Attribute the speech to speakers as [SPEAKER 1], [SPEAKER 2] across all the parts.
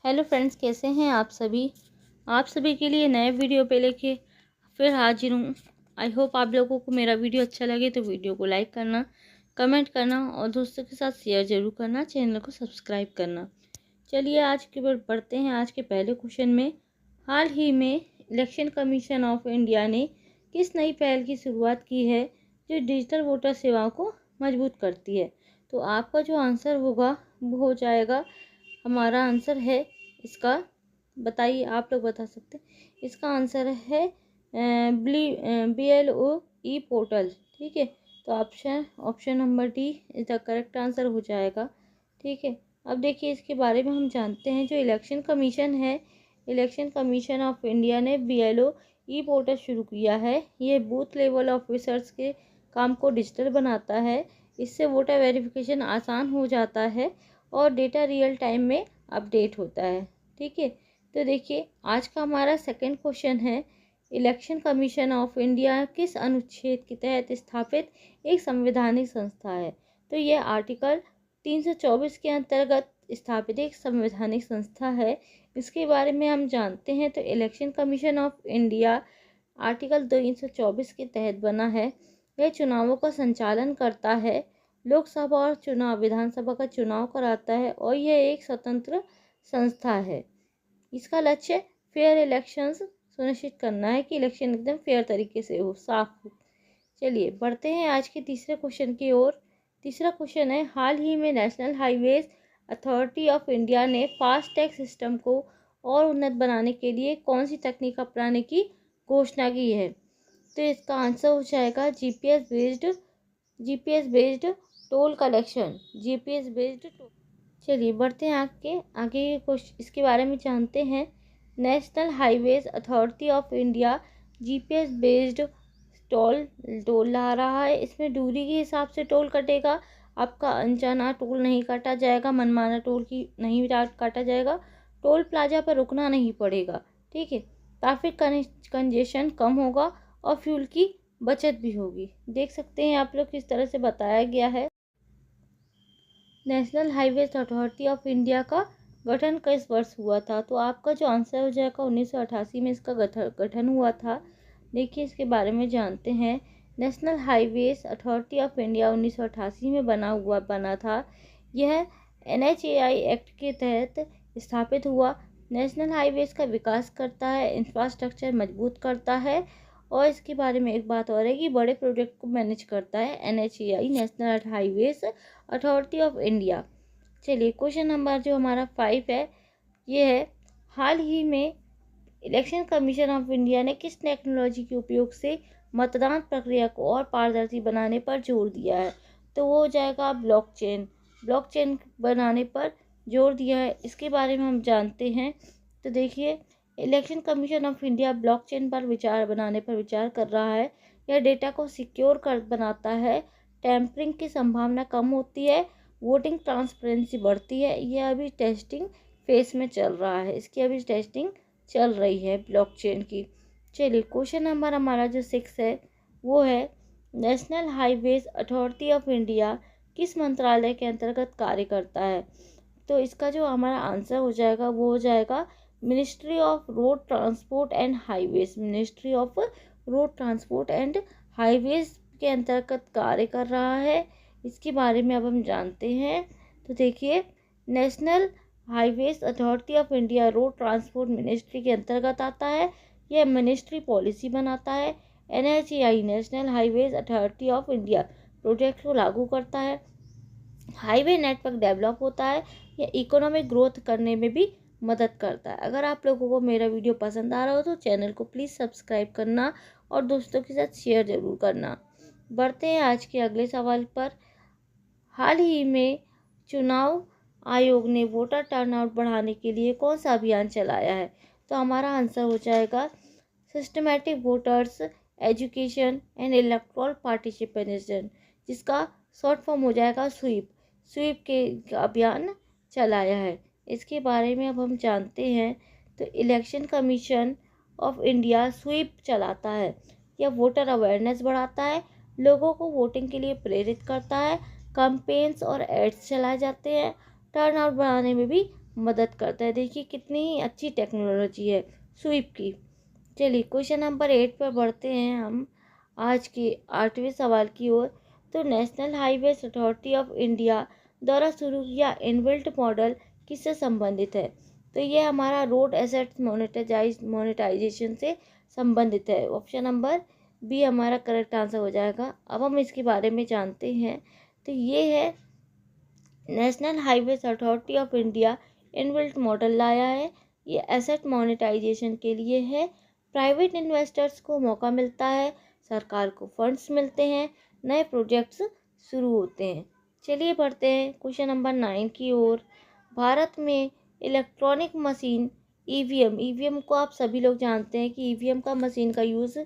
[SPEAKER 1] Hello friends, कैसे हैं आप सभी के लिए नए वीडियो पे लेके फिर हाजिर हूँ। आई होप आप लोगों को मेरा वीडियो अच्छा लगे तो वीडियो को लाइक करना, कमेंट करना और दोस्तों के साथ शेयर ज़रूर करना, चैनल को सब्सक्राइब करना। चलिए आज की बार बढ़ते हैं आज के पहले क्वेश्चन में। हाल ही में इलेक्शन कमीशन ऑफ इंडिया ने किस नई पहल की शुरुआत की है जो डिजिटल वोटर सेवाओं को मजबूत करती है? तो आपका जो आंसर होगा वो हो जाएगा, हमारा आंसर है इसका, बताइए, आप लोग बता सकते हैं। इसका आंसर है BLO ई पोर्टल। ठीक है, तो option number D is the correct answer हो जाएगा। ठीक है, अब देखिए इसके बारे में हम जानते हैं। जो इलेक्शन कमीशन है, इलेक्शन कमीशन ऑफ इंडिया ने BLO ई पोर्टल शुरू किया है। ये बूथ लेवल ऑफिसर्स के काम को डिजिटल बनाता है। इससे वोटर वेरिफिकेशन आसान हो जाता है और डेटा रियल टाइम में अपडेट होता है। ठीक है, तो देखिए आज का हमारा सेकंड क्वेश्चन है, इलेक्शन कमीशन ऑफ इंडिया किस अनुच्छेद के तहत स्थापित एक संवैधानिक संस्था है? तो यह आर्टिकल 324 के अंतर्गत स्थापित एक संवैधानिक संस्था है। इसके बारे में हम जानते हैं। तो election commission of India article 324 के तहत बना है। यह चुनावों का संचालन करता है, लोकसभा और विधानसभा का चुनाव कराता है और यह एक स्वतंत्र संस्था है। इसका लक्ष्य फेयर इलेक्शंस सुनिश्चित करना है कि इलेक्शन एकदम फेयर तरीके से हो, साफ हो। चलिए बढ़ते हैं आज के तीसरे क्वेश्चन की ओर। तीसरा क्वेश्चन है, हाल ही में national Highways Authority of India ने फास्ट टैग सिस्टम को और उन्नत बनाने के लिए कौन सी तकनीक अपनाने की घोषणा की है? तो इसका आंसर हो जाएगा GPS based toll collection. GPS based toll. चलिए बढ़ते हैं आगे क्वेश्चन, इसके बारे में जानते हैं। National Highways Authority of India GPS based toll ला रहा है। इसमें दूरी के हिसाब से टोल कटेगा। आपका अनजाना टोल नहीं काटा जाएगा, मनमाना टोल की नहीं काटा जाएगा। टोल प्लाजा पर रुकना नहीं पड़ेगा। ठीक है, ट्रैफिक कंजेशन कम होगा और फ्यूल की बचत भी होगी। देख सकते हैं आप लोग किस तरह से बताया गया है। National Highways Authority of India का गठन किस वर्ष हुआ था? तो आपका जो आंसर हो जाएगा 1988 में इसका गठन हुआ था। देखिए इसके बारे में जानते हैं। National Highways Authority of India 1988 में बना था। यह NHAI एक्ट के तहत स्थापित हुआ। नेशनल हाईवेज का विकास करता है, इंफ्रास्ट्रक्चर मजबूत करता है और इसके बारे में एक बात और है कि बड़े प्रोजेक्ट को मैनेज करता है NHAI, national Highways Authority of India. चलिए क्वेश्चन नंबर जो हमारा 5 है, ये है, हाल ही में इलेक्शन कमीशन ऑफ इंडिया ने किस टेक्नोलॉजी के उपयोग से मतदान प्रक्रिया को और पारदर्शी बनाने पर जोर दिया है? तो वो हो जाएगा ब्लॉकचेन बनाने पर जोर दिया है। इसके बारे में हम जानते हैं। तो देखिए election commission of India blockchain पर विचार कर रहा है। यह डेटा को सिक्योर कर बनाता है, टैंपरिंग की संभावना कम होती है, वोटिंग ट्रांसपेरेंसी बढ़ती है। यह अभी टेस्टिंग फेज में चल रहा है, इसकी अभी टेस्टिंग चल रही है ब्लॉकचेन की। चलिए क्वेश्चन नंबर हमारा जो 6 है, वो है, national Highways Authority of India किस मंत्रालय के अंतर्गत कार्य करता है? तो इसका जो हमारा आंसर हो जाएगा वो हो जाएगा ministry of road transport and highways. Ministry of road transport and highways के अंतर्गत कार्य कर रहा है। इसके बारे में अब हम जानते हैं। तो देखिए national Highways Authority of India road transport ministry के अंतर्गत आता है। यह मिनिस्ट्री पॉलिसी बनाता है। NHAI, national Highways Authority of India, project को लागू करता है। हाईवे नेटवर्क डेवलप होता है। यह इकोनॉमिक ग्रोथ करने में भी मदद करता है। अगर आप लोगों को मेरा वीडियो पसंद आ रहा हो तो चैनल को प्लीज़ सब्सक्राइब करना और दोस्तों के साथ शेयर ज़रूर करना। बढ़ते हैं आज के अगले सवाल पर। हाल ही में चुनाव आयोग ने वोटर टर्नआउट बढ़ाने के लिए कौन सा अभियान चलाया है? तो हमारा आंसर हो जाएगा systematic voters education and electoral participation, जिसका शॉर्ट फॉर्म हो जाएगा स्वीप के अभियान चलाया है। इसके बारे में अब हम जानते हैं। तो election commission of India SVEEP चलाता है। यह वोटर अवेयरनेस बढ़ाता है, लोगों को वोटिंग के लिए प्रेरित करता है, कैंपेन्स और एड्स चलाए जाते हैं, टर्नआउट बढ़ाने में भी मदद करता है। देखिए कितनी अच्छी टेक्नोलॉजी है स्वीप की। चलिए क्वेश्चन नंबर 8 पर बढ़ते हैं हम आज के 8वें सवाल की ओर। तो national Highways Authority of India द्वारा शुरू किया इनबिल्ट मॉडल किससे संबंधित है? तो ये हमारा रोड एसेट मोनेटाइजेशन से संबंधित है। ऑप्शन नंबर बी हमारा करेक्ट आंसर हो जाएगा। अब हम इसके बारे में जानते हैं। तो ये है national Highways Authority of India inbuilt model लाया है। ये एसेट मोनेटाइजेशन के लिए है। प्राइवेट इन्वेस्टर्स को मौका मिलता है, सरकार को फंड्स मिलते हैं, नए प्रोजेक्ट्स शुरू होते हैं। चलिए बढ़ते हैं क्वेश्चन नंबर 9 की ओर। भारत में इलेक्ट्रॉनिक मशीन ईवीएम को आप सभी लोग जानते हैं कि ईवीएम का मशीन का यूज़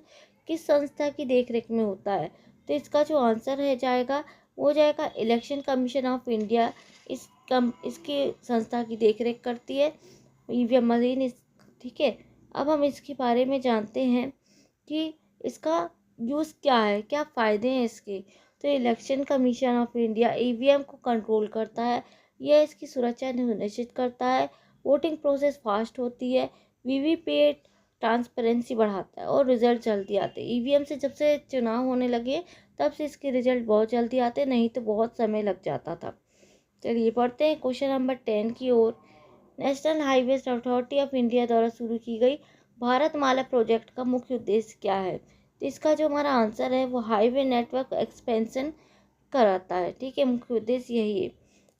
[SPEAKER 1] किस संस्था की देखरेख में होता है? तो इसका जो आंसर है जाएगा वो जाएगा इलेक्शन कमीशन ऑफ इंडिया। इसकी संस्था की देखरेख करती है ईवीएम मशीन। ठीक है, अब हम इसके बारे में जानते हैं कि इसका यूज़ क्या है, क्या फ़ायदे हैं इसके। तो election commission of India EVM को कंट्रोल करता है, यह इसकी सुरक्षा सुनिश्चित करता है, वोटिंग प्रोसेस फास्ट होती है, वीवीपैट ट्रांसपेरेंसी बढ़ाता है और रिजल्ट जल्दी आते हैं। ईवीएम से जब से चुनाव होने लगे तब से इसके रिजल्ट बहुत जल्दी आते, नहीं तो बहुत समय लग जाता था। चलिए पढ़ते हैं क्वेश्चन नंबर 10 की ओर। National Highways Authority of India द्वारा शुरू की गई भारतमाला प्रोजेक्ट का मुख्य उद्देश्य क्या है? तो इसका जो हमारा आंसर है वो हाईवे नेटवर्क एक्सपेंशन कराता है। ठीक है, मुख्य उद्देश्य यही है।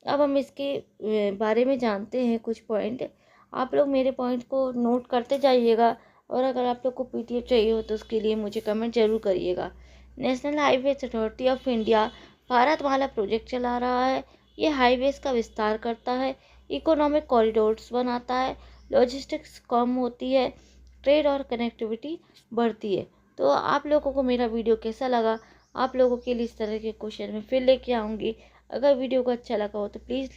[SPEAKER 1] अब हम इसके बारे में जानते हैं कुछ पॉइंट। आप लोग मेरे पॉइंट को नोट करते जाइएगा और अगर आप लोग को पीडीएफ चाहिए हो तो उसके लिए मुझे कमेंट जरूर करिएगा। National Highways Authority of India Bharatmala project चला रहा है। ये हाईवेज का विस्तार करता है, इकोनॉमिक कॉरिडोर्स बनाता है, लॉजिस्टिक्स कम होती है, ट्रेड और कनेक्टिविटी बढ़ती है। तो आप लोगों को मेरा वीडियो कैसा लगा? आप लोगों के लिए इस तरह के क्वेश्चन मैं फिर लेके आऊँगी। अगर वीडियो को अच्छा लगा हो तो प्लीज़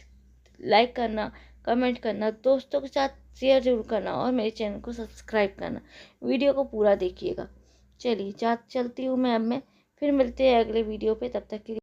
[SPEAKER 1] लाइक करना, कमेंट करना, दोस्तों के साथ शेयर जरूर करना और मेरे चैनल को सब्सक्राइब करना। वीडियो को पूरा देखिएगा। चलिए चलती हूँ मैं। अब मैं फिर मिलते हैं अगले वीडियो पे। तब तक के लिए